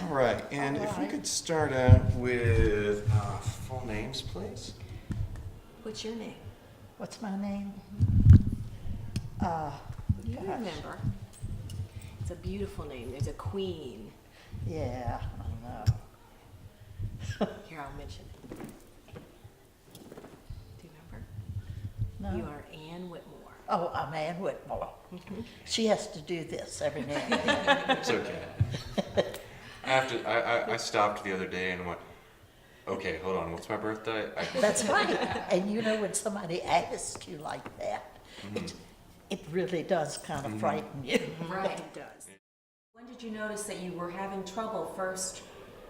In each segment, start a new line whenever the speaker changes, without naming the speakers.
All right, and if we could start out with full names, please.
What's your name?
What's my name?
You
Gosh.
remember. It's a beautiful name. There's a queen.
Yeah, I know.
Here, I'll mention it. Do you remember?
No.
You are Ann Whitmore.
Oh, I'm Ann Whitmore. She has to do this every now and then.
It's okay. I stopped the other day and went, okay, hold on, what's my birthday?
That's right. And you know, when somebody asks you like that, it really does kind of frighten you.
Right, it does. When did you notice that you were having trouble first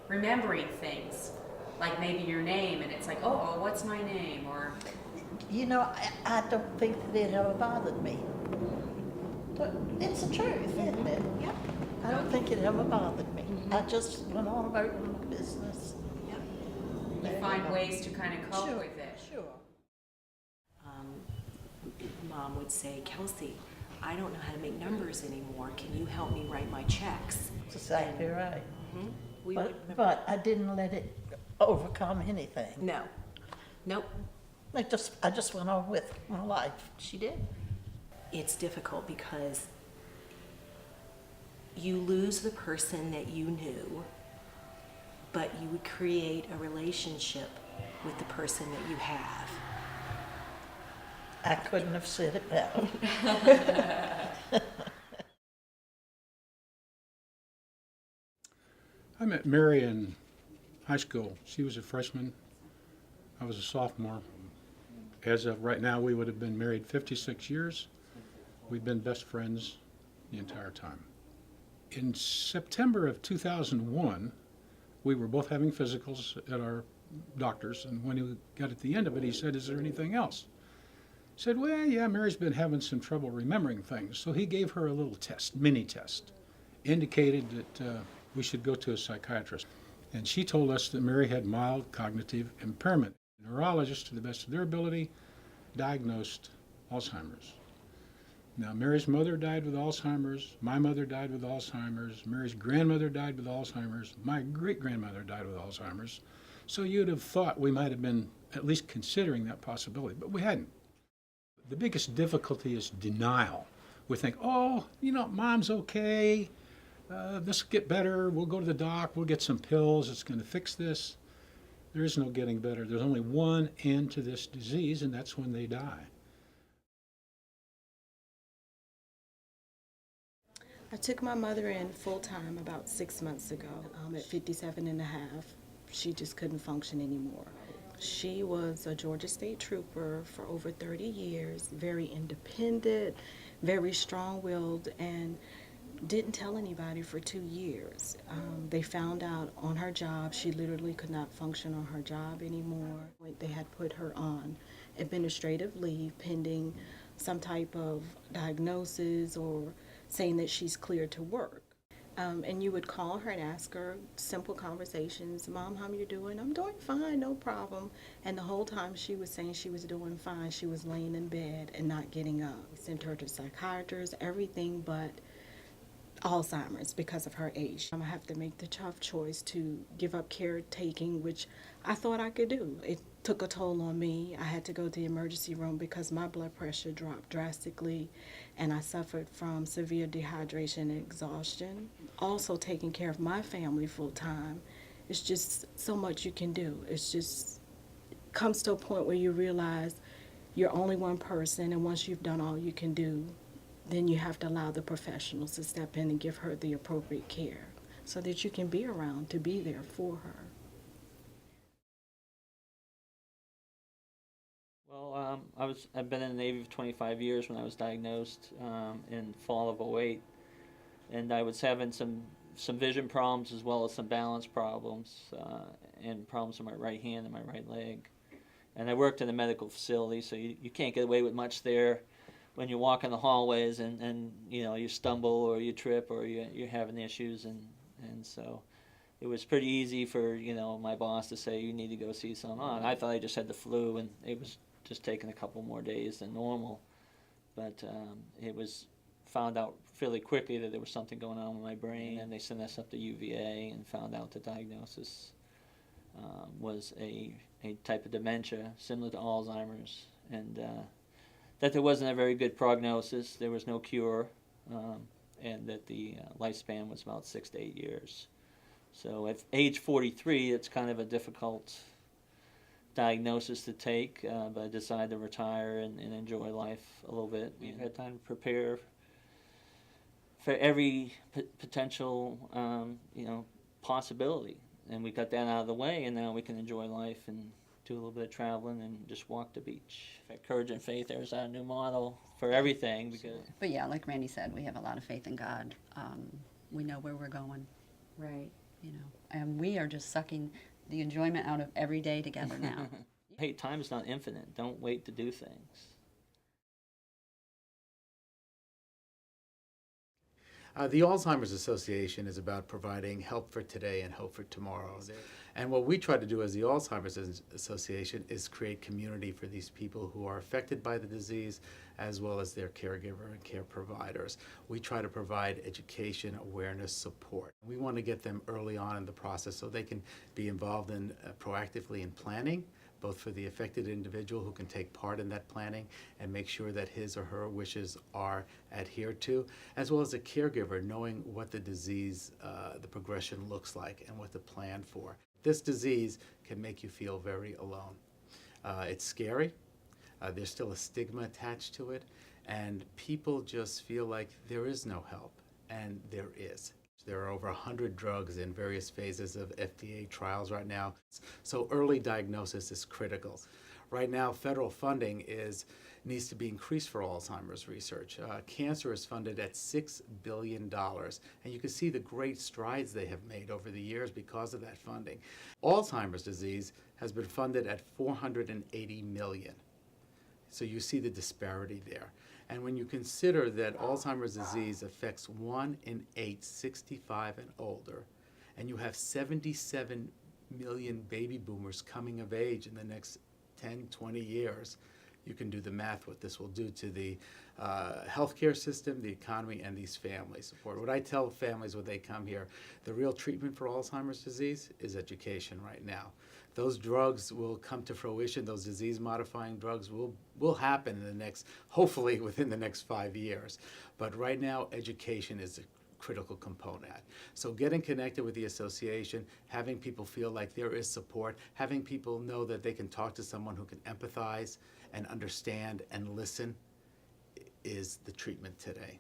remembering things? Like maybe your name, and it's like, oh, what's my name? Or
You know, I don't think that it ever bothered me. But it's the truth, isn't it?
yeah,
I don't think it ever bothered me. I just went on about my business.
yeah.
There
You
you
find
go.
ways to kind of cope
Sure,
with it.
Sure.
Mom would say, Kelsey, I don't know how to make numbers anymore. Can you help me write my checks?
That's exactly right.
We would
But I didn't let it overcome anything.
no, nope.
I just went on with my life.
She did. It's difficult because you lose the person that you knew, but you would create a relationship with the person that you have.
I couldn't have said it better.
I met Mary in high school. She was a freshman. I was a sophomore. As of right now, we would have been married 56 years. We've been best friends the entire time. In September of 2001, we were both having physicals at our doctor's, and when he got at the end of it, he said, "Is there anything else?" I said, "Well, yeah, Mary's been having some trouble remembering things." So he gave her a little test, mini test, indicated that we should go to a psychiatrist. And she told us that Mary had mild cognitive impairment. Neurologists, to the best of their ability, diagnosed Alzheimer's. Now, Mary's mother died with Alzheimer's, my mother died with Alzheimer's, Mary's grandmother died with Alzheimer's, my great-grandmother died with Alzheimer's. So you'd have thought we might have been at least considering that possibility, but we hadn't. The biggest difficulty is denial. We think, oh, you know, mom's okay, this will get better, we'll go to the doc, we'll get some pills, it's going to fix this. There is no getting better. There's only one end to this disease, and that's when they die.
I took my mother in full-time about 6 months ago. At 57 and a half, she just couldn't function anymore. She was a Georgia State Trooper for over 30 years, very independent, very strong-willed, and didn't tell anybody for 2 years. They found out on her job she literally could not function on her job anymore. They had put her on administrative leave pending some type of diagnosis or saying that she's cleared to work. And you would call her and ask her simple conversations. Mom, how you doing? I'm doing fine, no problem. And the whole time she was saying she was doing fine, she was laying in bed and not getting up. Sent her to psychiatrists, everything but Alzheimer's because of her age. I have to make the tough choice to give up caretaking, which I thought I could do. It took a toll on me. I had to go to the emergency room because my blood pressure dropped drastically and I suffered from severe dehydration and exhaustion. Also taking care of my family full time. It's just so much you can do. It's just comes to a point where you realize you're only one person, and once you've done all you can do, then you have to allow the professionals to step in and give her the appropriate care so that you can be around to be there for her.
Well, I've been in the Navy for 25 years when I was diagnosed in fall of '08, and I was having some vision problems as well as some balance problems and problems in my right hand and my right leg. And I worked in a medical facility, so you can't get away with much there. When you walk in the hallways and you know you stumble or you trip or you're having issues, and so it was pretty easy for my boss to say you need to go see someone. I thought I just had the flu and it was just taking a couple more days than normal, but it was found out fairly quickly that there was something going on with my brain, and they sent us up to UVA and found out the diagnosis was a type of dementia similar to Alzheimer's, and that there wasn't a very good prognosis, there was no cure, and that the lifespan was about 6 to 8 years. So at age 43, it's kind of a difficult diagnosis to take, but I decided to retire and enjoy life a little bit. We've had time to prepare for every potential, possibility, and we got that out of the way, and now we can enjoy life and do a little bit of traveling and just walk the beach. Courage and faith, there's our new model for everything. Because
But yeah, like Randy said, we have a lot of faith in God. We know where we're going,
Right.
and we are just sucking the enjoyment out of every day together now.
hey, time is not infinite. Don't wait to do things.
The Alzheimer's Association is about providing help for today and hope for tomorrow. And what we try to do as the Alzheimer's Association is create community for these people who are affected by the disease, as well as their caregiver and care providers. We try to provide education, awareness, support. We want to get them early on in the process so they can be involved in proactively in planning, both for the affected individual who can take part in that planning and make sure that his or her wishes are adhered to, as well as a caregiver knowing what the disease, the progression looks like and what to plan for. This disease can make you feel very alone. It's scary. There's still a stigma attached to it, and people just feel like there is no help, and there is. There are over 100 drugs in various phases of FDA trials right now. So early diagnosis is critical. Right now, federal funding needs to be increased for Alzheimer's research. Cancer is funded at $6 billion, and you can see the great strides they have made over the years because of that funding. Alzheimer's disease has been funded at $480 million. So you see the disparity there. And when you consider that Alzheimer's disease affects 1 in 8 65 and older, and you have 77 million baby boomers coming of age in the next 10, 20 years, you can do the math what this will do to the healthcare system, the economy, and these families. What I tell families when they come here, the real treatment for Alzheimer's disease is education right now. Those drugs will come to fruition, those disease-modifying drugs will happen in the next, hopefully within the next 5 years. But right now, education is a critical component. So getting connected with the association, having people feel like there is support, having people know that they can talk to someone who can empathize and understand and listen is the treatment today.